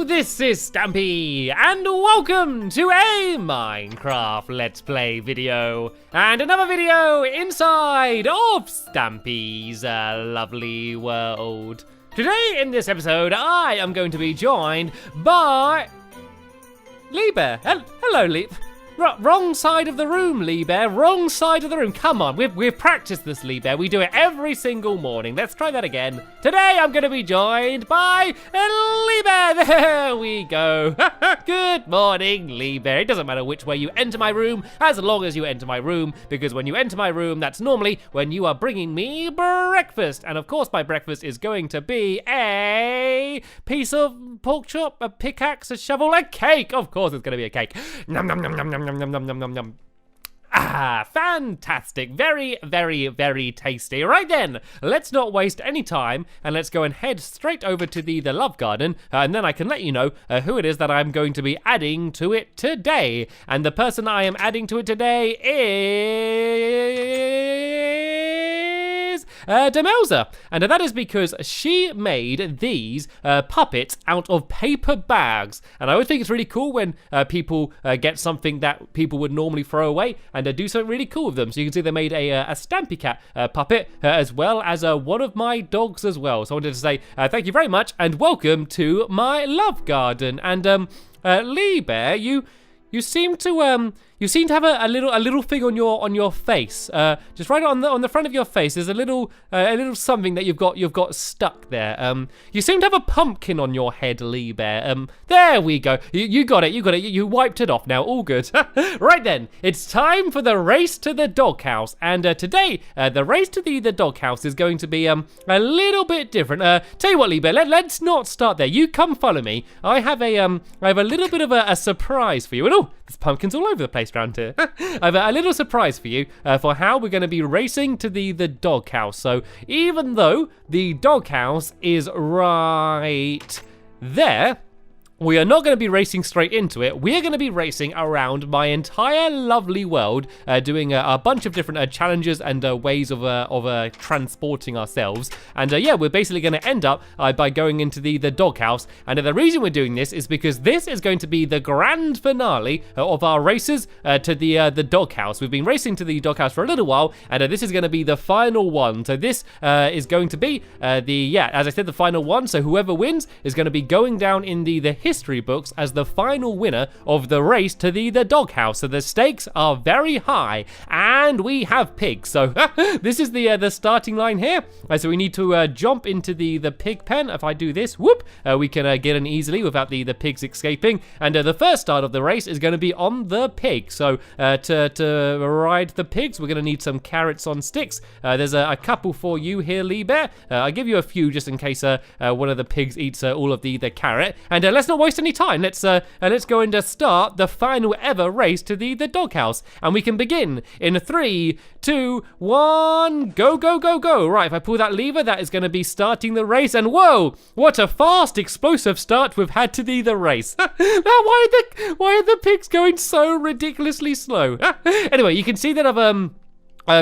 this is Stampy, and welcome to a Minecraft Let's Play video, and another video inside of Stampy's lovely world. Today in this episode, I am going to be joined by Lee Bear. Hello, Lee. Wrong side of the room, Lee Bear. Wrong side of the room. Come on, we've practiced this, Lee Bear. We do it every single morning. Let's try that again. Today, I'm going to be joined by Lee Bear. There we go. Good morning, Lee Bear. It doesn't matter which way you enter my room, as long as you enter my room, because when you enter my room, that's normally when you are bringing me breakfast. And of course, my breakfast is going to be a piece of pork chop, a pickaxe, a shovel, a cake. Of course, it's going to be a cake. Nom nom nom nom nom. Nom, nom, nom, nom, nom. Ah, fantastic. Very, very, very tasty. Right then, let's not waste any time and let's go and head straight over to the love garden and then I can let you know who it is that I'm going to be adding to it today. And the person I am adding to it today is Demelza, and that is because she made these puppets out of paper bags, and I always think it's really cool when people get something that people would normally throw away and do something really cool with them. So you can see they made a Stampy Cat puppet as well as one of my dogs as well. So I wanted to say thank you very much and welcome to my love garden. And Lee Bear, you seem to have a little thing on your face. Just right on the front of your face. There's a little something that you've got stuck there. You seem to have a pumpkin on your head, Lee Bear. There we go. You got it. You wiped it off now. All good. Right then, it's time for the race to the doghouse. And today, the race to the doghouse is going to be a little bit different. Tell you what, Lee Bear. Let's not start there. You come follow me. I have a little bit of a surprise for you. And oh, there's pumpkins all over the place around here. I have a little surprise for you for how we're going to be racing to the doghouse. So even though the doghouse is right there, we are not going to be racing straight into it. We are going to be racing around my entire lovely world, doing a bunch of different challenges and ways of transporting ourselves. And yeah, we're basically going to end up by going into the doghouse. And the reason we're doing this is because this is going to be the grand finale of our races to the doghouse. We've been racing to the doghouse for a little while, and this is going to be the final one. So this is going to be as I said, the final one. So whoever wins is going to be going down in the history books as the final winner of the race to the doghouse. So the stakes are very high, and we have pigs. So this is the starting line here. So we need to jump into the pig pen. If I do this, whoop, we can get in easily without the pigs escaping. And the first start of the race is going to be on the pig. So to ride the pigs, we're going to need some carrots on sticks. There's a couple for you here, Lee Bear. I'll give you a few just in case one of the pigs eats all of the carrot. And let's not waste any time. Let's go and start the final ever race to the doghouse, and we can begin in 3, 2, 1, go, go, go, go. Right, if I pull that lever, that is going to be starting the race, and whoa, what a fast, explosive start we've had to the race. Now, why are the pigs going so ridiculously slow? Anyway, you can see that I've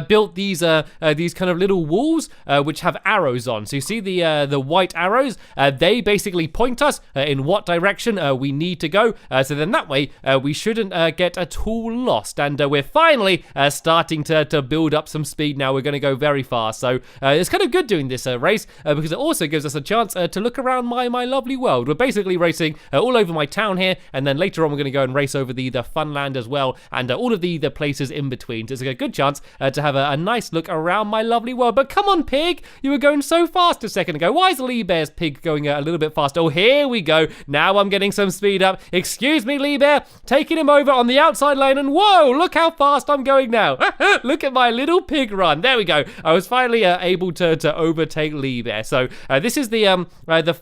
built these kind of little walls which have arrows on. So you see the white arrows, they basically point us in what direction we need to go. So then that way we shouldn't get at all lost. And we're finally starting to build up some speed now. We're going to go very fast. So it's kind of good doing this race because it also gives us a chance to look around my lovely world. We're basically racing all over my town here, and then later on we're going to go and race over the Funland as well, and all of the places in between. So it's a good chance to have a nice look around my lovely world. But come on, pig, you were going so fast a second ago. Why is Lee Bear's pig going a little bit faster? Oh, here we go. Now I'm getting some speed up. Excuse me, Lee Bear, taking him over on the outside lane, and whoa, look how fast I'm going now. Look at my little pig run. There we go. I was finally able to overtake Lee Bear. So this is the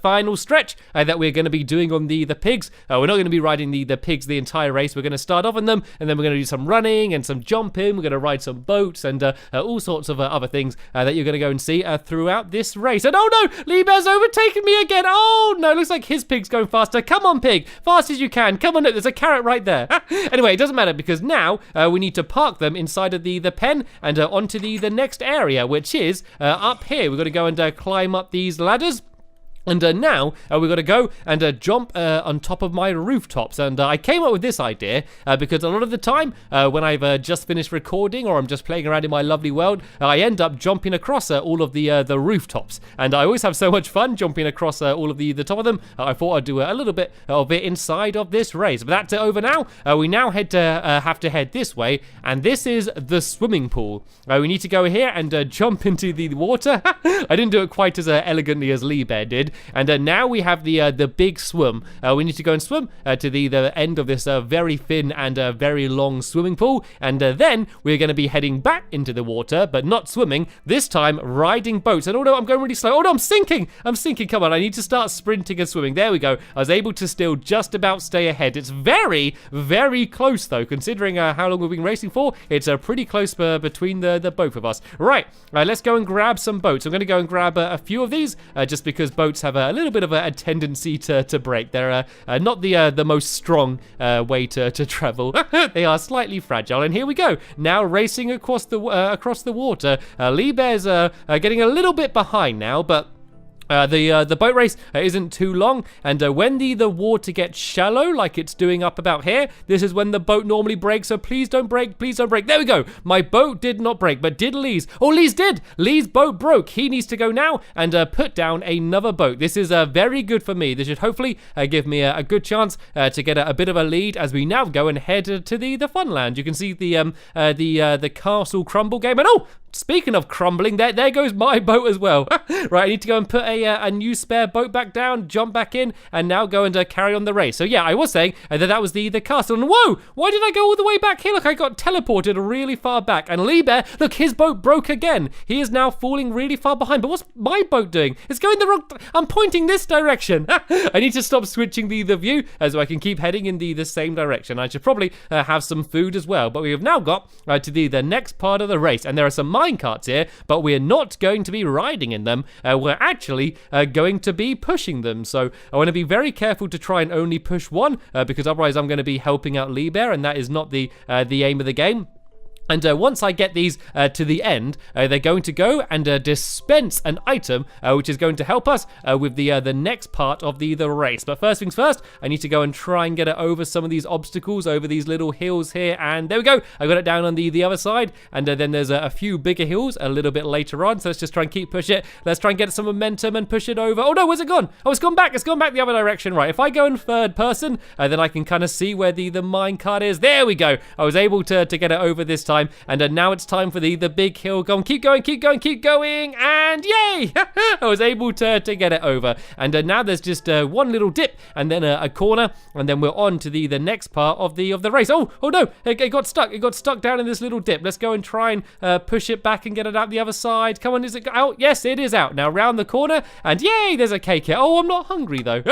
final stretch that we're going to be doing on the pigs. We're not going to be riding the pigs the entire race. We're going to start off on them, and then we're going to do some running and some jumping. We're going to ride some boats and all sorts of other things that you're going to go and see throughout this race. And oh no, Lee Bear's overtaken me again. Oh no, looks like his pig's going faster. Come on, pig, fast as you can. Come on, look, there's a carrot right there. Anyway, it doesn't matter because now we need to park them inside of the pen and onto the next area, which is up here. We're going to go and climb up these ladders. And now we've got to go and jump on top of my rooftops. And I came up with this idea because a lot of the time when I've just finished recording or I'm just playing around in my lovely world, I end up jumping across all of the rooftops. And I always have so much fun jumping across all of the top of them. I thought I'd do a little bit of it inside of this race. But that's over now. We now have to head this way. And this is the swimming pool. We need to go here and jump into the water. I didn't do it quite as elegantly as Lee Bear did. And now we have the big swim. We need to go and swim to the end of this very thin and very long swimming pool. And then we're going to be heading back into the water, but not swimming. This time, riding boats. And oh no, I'm going really slow. Oh no, I'm sinking. I'm sinking. Come on, I need to start sprinting and swimming. There we go. I was able to still just about stay ahead. It's very, very close though, considering how long we've been racing for. It's pretty close between the both of us. Right, let's go and grab some boats. I'm going to go and grab a few of these just because boats have a little bit of a tendency to break. They're not the most strong way to travel. They are slightly fragile. And here we go. Now racing across the water. Lee Bear's getting a little bit behind now, but the boat race isn't too long, and when the water gets shallow like it's doing up about here, this is when the boat normally breaks, so please don't break, please don't break. There we go. My boat did not break, but did Lee's? Oh, Lee's did. Lee's boat broke. He needs to go now and put down another boat. This is very good for me. This should hopefully give me a good chance to get a bit of a lead as we now go and head to the fun land. You can see the castle crumble game, and oh, speaking of crumbling, there goes my boat as well. Right, I need to go and put a new spare boat back down, jump back in, and now go and carry on the race. So yeah, I was saying that was the castle. And whoa, why did I go all the way back here? Look, I got teleported really far back. And Lee Bear, look, his boat broke again. He is now falling really far behind. But what's my boat doing? It's going the wrong... I'm pointing this direction. I need to stop switching the view so I can keep heading in the same direction. I should probably have some food as well. But we have now got to the next part of the race. And there are some mine carts here, but we're not going to be riding in them. We're actually going to be pushing them. So I want to be very careful to try and only push one because otherwise I'm going to be helping out Lee Bear, and that is not the aim of the game. And once I get these to the end, they're going to go and dispense an item, which is going to help us with the next part of the race. But first things first, I need to go and try and get it over some of these obstacles, over these little hills here. And there we go. I got it down on the other side. And then there's a few bigger hills a little bit later on. So let's just try and keep push it. Let's try and get some momentum and push it over. Oh no, where's it gone? Oh, it's gone back. It's gone back the other direction. Right, if I go in third person, then I can kind of see where the minecart is. There we go. I was able to get it over this time. And now it's time for the big hill. Go on, keep going, keep going, keep going. And yay! I was able to get it over. And now there's just one little dip and then a corner. And then we're on to the next part of the race. Oh no, it got stuck. It got stuck down in this little dip. Let's go and try and push it back and get it out the other side. Come on, is it out? Yes, it is out. Now round the corner. And yay, there's a cake here. Oh, I'm not hungry though.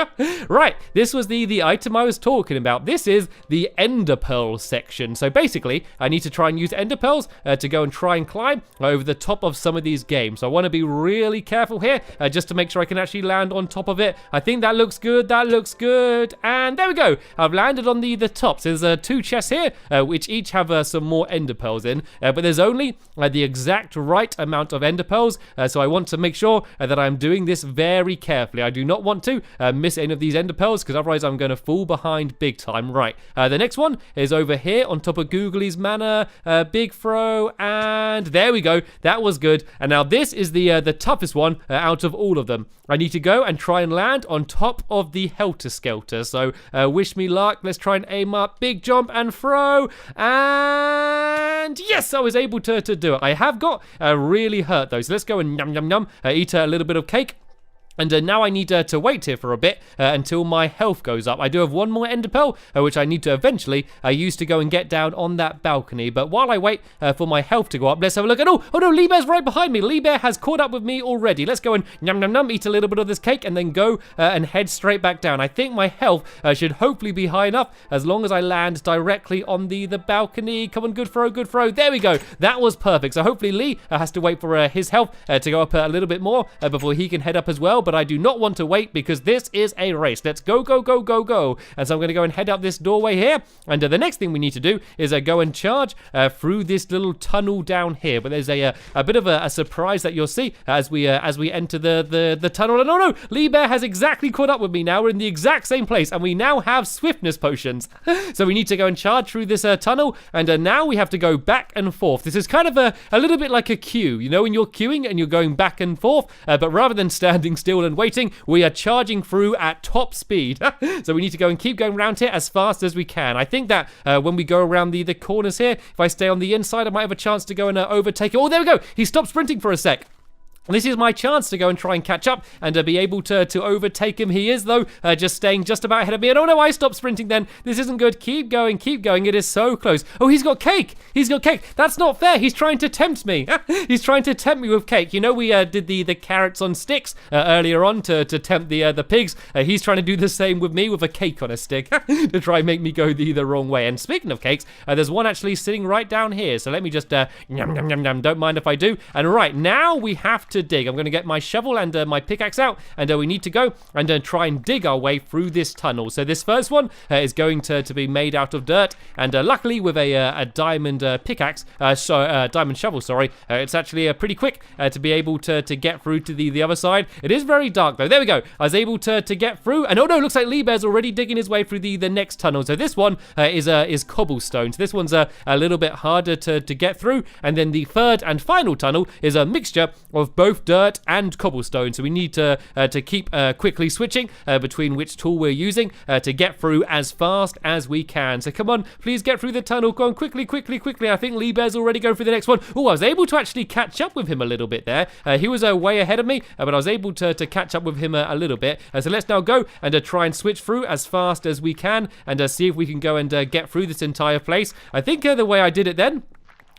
Right, this was the item I was talking about. This is the ender pearl section. So basically, I need to try and use ender pearls to go and try and climb over the top of some of these games. So I want to be really careful here just to make sure I can actually land on top of it. I think that looks good. That looks good. And there we go. I've landed on the top. So there's two chests here, which each have some more ender pearls in. But there's only the exact right amount of ender pearls. So I want to make sure that I'm doing this very carefully. I do not want to miss any of these ender pearls because otherwise I'm going to fall behind big time. Right. The next one is over here on top of Googly's Manor. Big throw, and there we go. That was good. And now this is the toughest one out of all of them. I need to go and try and land on top of the Helter Skelter. So wish me luck. Let's try and aim up. Big jump and throw. And yes, I was able to do it. I have got really hurt though. So let's go and yum yum yum. Eat a little bit of cake. And now I need to wait here for a bit until my health goes up. I do have one more ender pearl, which I need to eventually use to go and get down on that balcony. But while I wait for my health to go up, let's have a look at... Oh no, Lee Bear's right behind me. Lee Bear has caught up with me already. Let's go and yum yum yum, eat a little bit of this cake, and then go and head straight back down. I think my health should hopefully be high enough as long as I land directly on the balcony. Come on, good throw, good throw. There we go. That was perfect. So hopefully Lee has to wait for his health to go up a little bit more before he can head up as well. but I do not want to wait because this is a race. Let's go, go, go, go, go. And so I'm going to go and head up this doorway here. And the next thing we need to do is go and charge through this little tunnel down here. But there's a bit of a surprise that you'll see as we enter the tunnel. And oh no, Lee Bear has exactly caught up with me now. We're in the exact same place, and we now have swiftness potions. So we need to go and charge through this tunnel, and now we have to go back and forth. This is kind of a little bit like a queue, you know, when you're queuing and you're going back and forth, but rather than standing still and waiting, we are charging through at top speed. So we need to go and keep going around here as fast as we can. I think that when we go around the corners here, if I stay on the inside, I might have a chance to go and overtake it. Oh, there we go. He stopped sprinting for a sec. This is my chance to go and try and catch up and be able to overtake him. He is, though, just staying just about ahead of me. And oh no, I stopped sprinting then. This isn't good. Keep going, keep going. It is so close. Oh, he's got cake. He's got cake. That's not fair. He's trying to tempt me. He's trying to tempt me with cake. You know, we did the carrots on sticks earlier on to tempt the pigs. He's trying to do the same with me with a cake on a stick to try and make me go the wrong way. And speaking of cakes, there's one actually sitting right down here. So let me just yum, yum, yum, yum. Don't mind if I do. And right now we have to dig. I'm going to get my shovel and my pickaxe out, and we need to go and try and dig our way through this tunnel. So this first one is going to be made out of dirt, and luckily with a diamond pickaxe, diamond shovel, sorry, it's actually pretty quick to be able to get through to the other side. It is very dark though. There we go. I was able to get through, and oh no, looks like Lee Bear's already digging his way through the next tunnel. So this one is cobblestone. So this one's a little bit harder to get through, and then the third and final tunnel is a mixture of both dirt and cobblestone. So we need to keep quickly switching between which tool we're using to get through as fast as we can. So come on, please get through the tunnel. Go on, quickly, quickly, quickly. I think Lee Bear's already going through the next one. Oh, I was able to actually catch up with him a little bit there. He was way ahead of me, but I was able to catch up with him a little bit. So let's now go and try and switch through as fast as we can and see if we can go and get through this entire place. I think the way I did it then,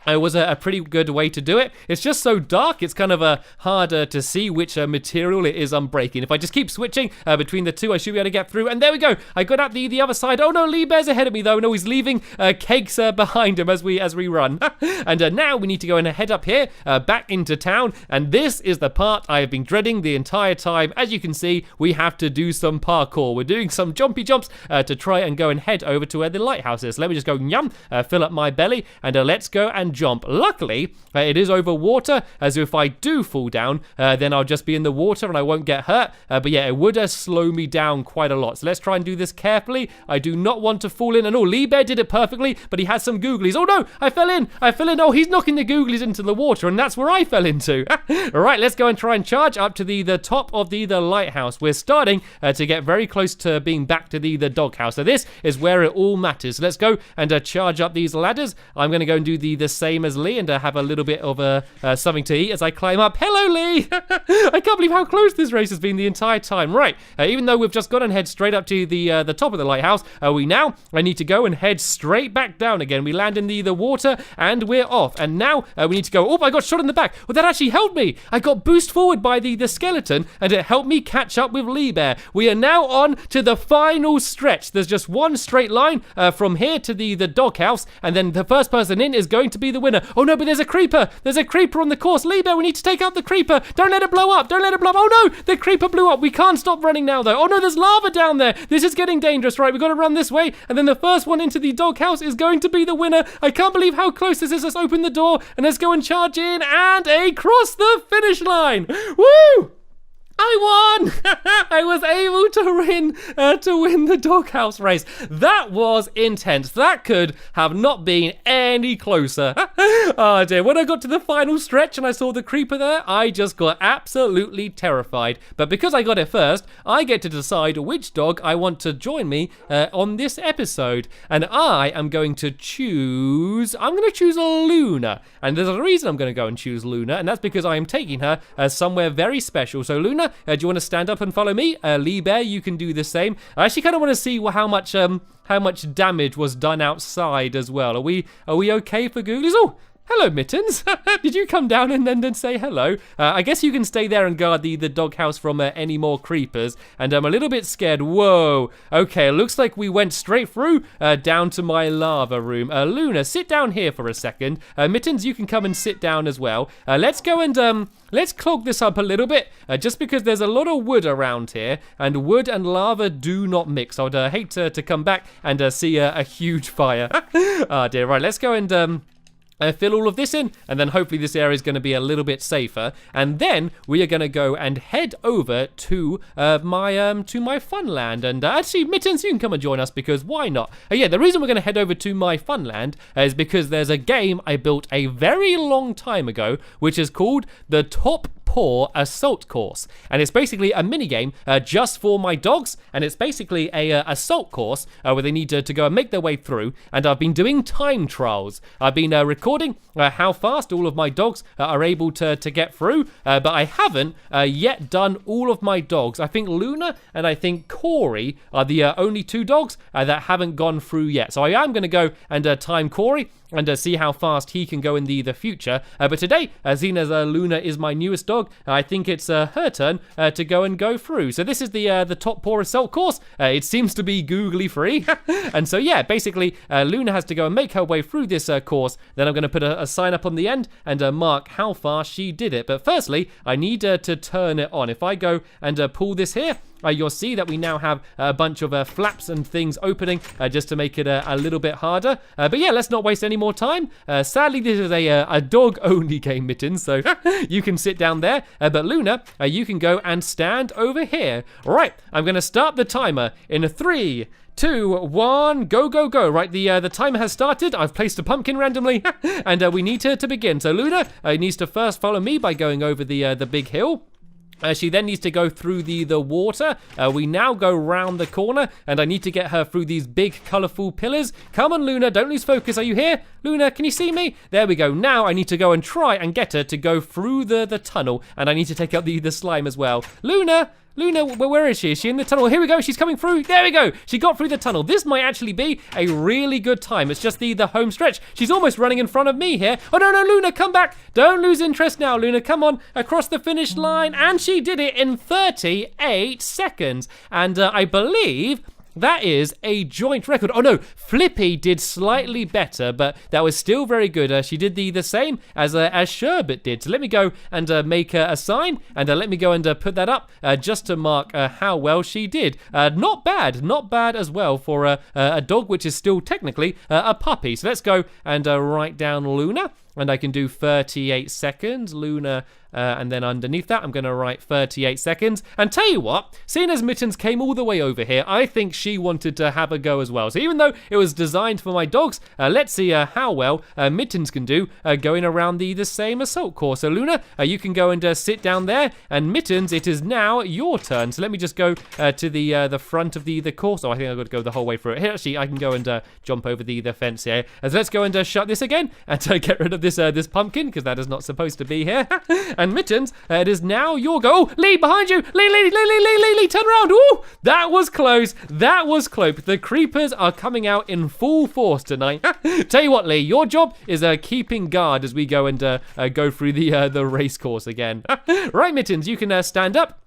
it was a pretty good way to do it. It's just so dark, it's kind of harder to see which material it is I'm breaking. If I just keep switching between the two, I should be able to get through. And there we go. I got out the other side. Oh no, Lee Bear's ahead of me though. No, he's leaving cakes behind him as we run. And now we need to go and head up here, back into town. And this is the part I have been dreading the entire time. As you can see, we have to do some parkour. We're doing some jumpy jumps to try and go and head over to where the lighthouse is. So let me just go yum, fill up my belly, and let's go and jump. Luckily, it is over water, as if I do fall down, then I'll just be in the water and I won't get hurt. But yeah, it would slow me down quite a lot. So let's try and do this carefully. I do not want to fall in. And oh, Lee Bear did it perfectly, but he has some googlies. Oh no, I fell in. Oh, he's knocking the googlies into the water, and that's where I fell into. All right, let's go and try and charge up to the top of the lighthouse. We're starting to get very close to being back to the doghouse. So this is where it all matters. So let's go and charge up these ladders. I'm going to go and do the same as Lee and have a little bit of something to eat as I climb up. Hello, Lee! I can't believe how close this race has been the entire time. Right, even though we've just got and head straight up to the top of the lighthouse, I need to go and head straight back down again. We land in the water and we're off. And now we need to go. Oh, I got shot in the back. Well, that actually helped me. I got boosted forward by the skeleton, and it helped me catch up with Lee Bear. We are now on to the final stretch. There's just one straight line from here to the doghouse, and then the first person in is going to be the winner. Oh no, but there's a creeper. There's a creeper on the course. Lee Bear, we need to take out the creeper. Don't let it blow up. Don't let it blow up. Oh no, the creeper blew up. We can't stop running now though. Oh no, there's lava down there. This is getting dangerous. Right, we've got to run this way, and then the first one into the doghouse is going to be the winner. I can't believe how close this is. Let's open the door and let's go and charge in and across the finish line. Woo! I won! I was able to win the doghouse race. That was intense. That could have not been any closer. Oh dear, when I got to the final stretch and I saw the creeper there, I just got absolutely terrified. But because I got it first, I get to decide which dog I want to join me on this episode. And I am going to choose Luna. And there's a reason I'm going to go and choose Luna, and that's because I am taking her somewhere very special. So Luna, do you want to stand up and follow me? Lee Bear, you can do the same. I actually kind of want to see how much damage was done outside as well. Are we okay for googlies? Oh, Hello, Mittens. Did you come down and then say hello? I guess you can stay there and guard the doghouse from any more creepers. And I'm a little bit scared. Whoa. Okay, it looks like we went straight through down to my lava room. Luna, sit down here for a second. Mittens, you can come and sit down as well. Let's go and let's clog this up a little bit, just because there's a lot of wood around here, and wood and lava do not mix. I'd hate to come back and see a huge fire. Oh dear. Right, let's go and fill all of this in, and then hopefully this area is going to be a little bit safer, and then we are going to go and head over to my fun land. And actually, Mittens, you can come and join us, because why not? Yeah, the reason we're going to head over to my fun land is because there's a game I built a very long time ago, which is called the Top Paw Assault Course, and it's basically a mini game just for my dogs, and it's basically a assault course where they need to go and make their way through. And I've been doing time trials. I've been recording how fast all of my dogs are able to get through, but I haven't yet done all of my dogs. I think Luna and I think Corey are the only two dogs that haven't gone through yet. So I am going to go and time Corey and see how fast he can go in the future. But today, seeing as Luna is my newest dog, I think it's her turn to go through. So this is the Top Paw Assault course. It seems to be googly free. And so yeah, basically Luna has to go and make her way through this course. Then I'm going to put a sign up on the end and mark how fast she did it. But firstly, I need to turn it on. If I go and pull this here, you'll see that we now have a bunch of flaps and things opening just to make it a little bit harder. But yeah, let's not waste any more time. Sadly, this is a dog-only game, Mittens, so you can sit down there. But Luna, you can go and stand over here. Right, I'm going to start the timer in 3, 2, 1, go, go, go. Right, the timer has started. I've placed a pumpkin randomly, and we need to begin. So Luna needs to first follow me by going over the big hill. She then needs to go through the water. We now go round the corner, and I need to get her through these big, colourful pillars. Come on, Luna, don't lose focus. Are you here? Luna, can you see me? There we go. Now I need to go and try and get her to go through the tunnel, and I need to take out the slime as well. Luna, where is she? Is she in the tunnel? Here we go. She's coming through. There we go. She got through the tunnel. This might actually be a really good time. It's just the home stretch. She's almost running in front of me here. Oh, no, Luna, come back. Don't lose interest now, Luna. Come on, across the finish line. And she did it in 38 seconds. And I believe that is a joint record. Oh no, Flippy did slightly better, but that was still very good. She did the same as Sherbet did. So let me go and make a sign, and let me go and put that up just to mark how well she did. Not bad as well for a dog which is still technically a puppy. So let's go and write down Luna, and I can do 38 seconds. Luna, and then underneath that, I'm going to write 38 seconds. And tell you what, seeing as Mittens came all the way over here, I think she wanted to have a go as well. So even though it was designed for my dogs, let's see how well Mittens can do going around the same assault course. So Luna, you can go and sit down there. And Mittens, it is now your turn. So let me just go to the front of the course. Oh, I think I've got to go the whole way through it. Here, actually, I can go and jump over the fence here. So let's go and shut this again and get rid of this pumpkin, because that is not supposed to be here. And Mittens, it is now your go. Oh, Lee, behind you. Lee, turn around. Ooh, that was close. The creepers are coming out in full force tonight. Tell you what, Lee, your job is keeping guard as we go and go through the race course again. Right, Mittens, you can stand up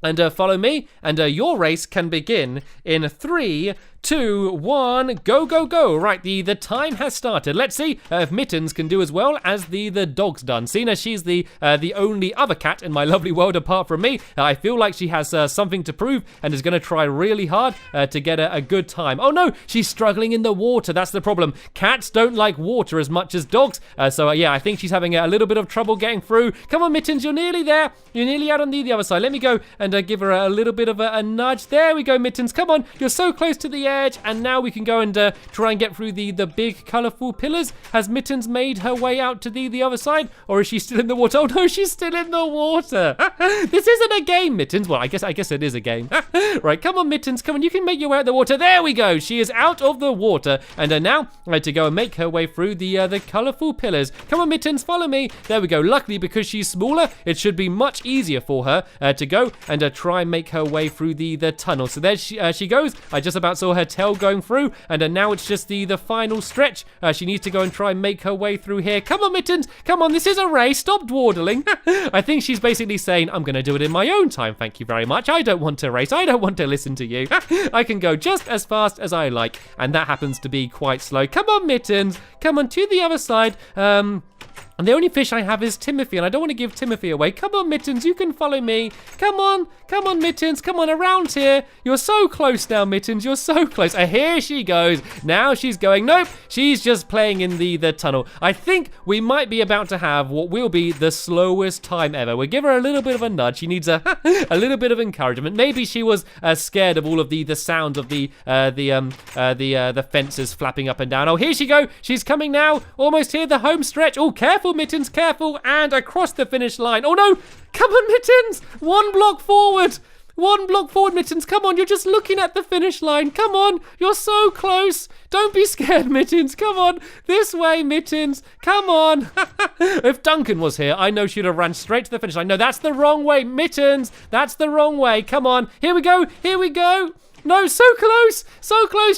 and follow me, and your race can begin in 3, 2, 1, go, go, go. Right, the time has started. Let's see if Mittens can do as well as the dog's done. Seeing as she's the only other cat in my lovely world apart from me, I feel like she has something to prove and is going to try really hard to get a good time. Oh no, she's struggling in the water. That's the problem. Cats don't like water as much as dogs. So yeah, I think she's having a little bit of trouble getting through. Come on, Mittens, you're nearly there. You're nearly out on the other side. Let me go and give her a little bit of a nudge. There we go, Mittens. Come on, you're so close to the edge, and now we can go and try and get through the big colourful pillars. Has Mittens made her way out to the other side, or is she still in the water? Oh no, she's still in the water. This isn't a game, Mittens. Well, I guess it is a game. Right, come on, Mittens, come on, you can make your way out of the water. There we go. She is out of the water, and now to go and make her way through the colourful pillars. Come on, Mittens, follow me. There we go. Luckily, because she's smaller, it should be much easier for her to go and try and make her way through the tunnel. So there she goes. I just about saw her her tail going through, and now it's just the final stretch. She needs to go and try and make her way through here. Come on, Mittens. Come on, this is a race. Stop dawdling. I think she's basically saying, I'm going to do it in my own time. Thank you very much. I don't want to race. I don't want to listen to you. I can go just as fast as I like, and that happens to be quite slow. Come on, Mittens. Come on to the other side. And the only fish I have is Timothy, and I don't want to give Timothy away. Come on, Mittens, you can follow me. Come on, Mittens, come on around here. You're so close now, Mittens, you're so close. Here she goes. Now she's going, nope, she's just playing in the tunnel. I think we might be about to have what will be the slowest time ever. We'll give her a little bit of a nudge. She needs a little bit of encouragement. Maybe she was scared of all of the sound of the fences flapping up and down. Oh, here she go. She's coming now. Almost here, the home stretch. Oh, careful, Mittens, careful, and across the finish line. Oh no, come on, Mittens, one block forward, Mittens, come on, you're just looking at the finish line. Come on, you're so close. Don't be scared, Mittens, come on, this way, Mittens, come on. If Duncan was here, I know she'd have ran straight to the finish line. No, that's the wrong way, Mittens, that's the wrong way. Come on, here we go. No, so close,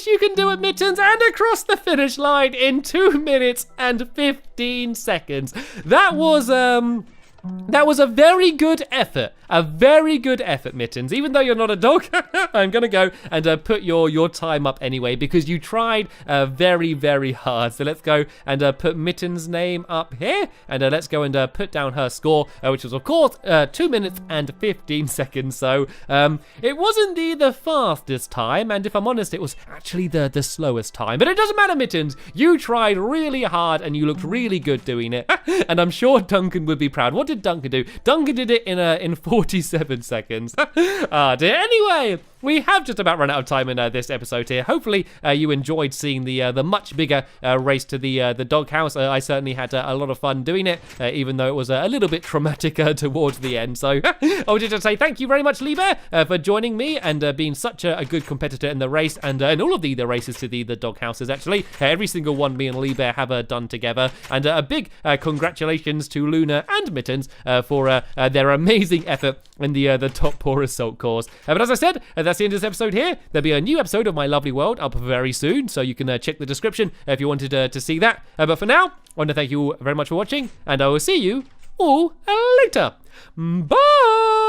you can do it, Mittens, and across the finish line in 2 minutes and 15 seconds. That was a very good effort. A very good effort, Mittens. Even though you're not a dog, I'm going to go and put your time up anyway because you tried very, very hard. So let's go and put Mittens' name up here. And let's go and put down her score, which was, of course, 2 minutes and 15 seconds. So it wasn't the fastest time. And if I'm honest, it was actually the slowest time. But it doesn't matter, Mittens. You tried really hard and you looked really good doing it. And I'm sure Duncan would be proud. What did Duncan do? Duncan did it in 47 seconds. Ah, dear. Anyway, we have just about run out of time in this episode here. Hopefully, you enjoyed seeing the much bigger race to the doghouse. I certainly had a lot of fun doing it, even though it was a little bit traumatic towards the end. So I wanted to say thank you very much, Lee Bear, for joining me and being such a good competitor in the race and in all of the races to the doghouses, actually. Every single one me and Lee Bear have done together. And a big congratulations to Luna and Mittens for their amazing effort in the top poor assault course. But as I said, that's the end of this episode here. There'll be a new episode of My Lovely World up very soon, so you can check the description if you wanted to see that. But for now, I want to thank you all very much for watching, and I will see you all later. Bye!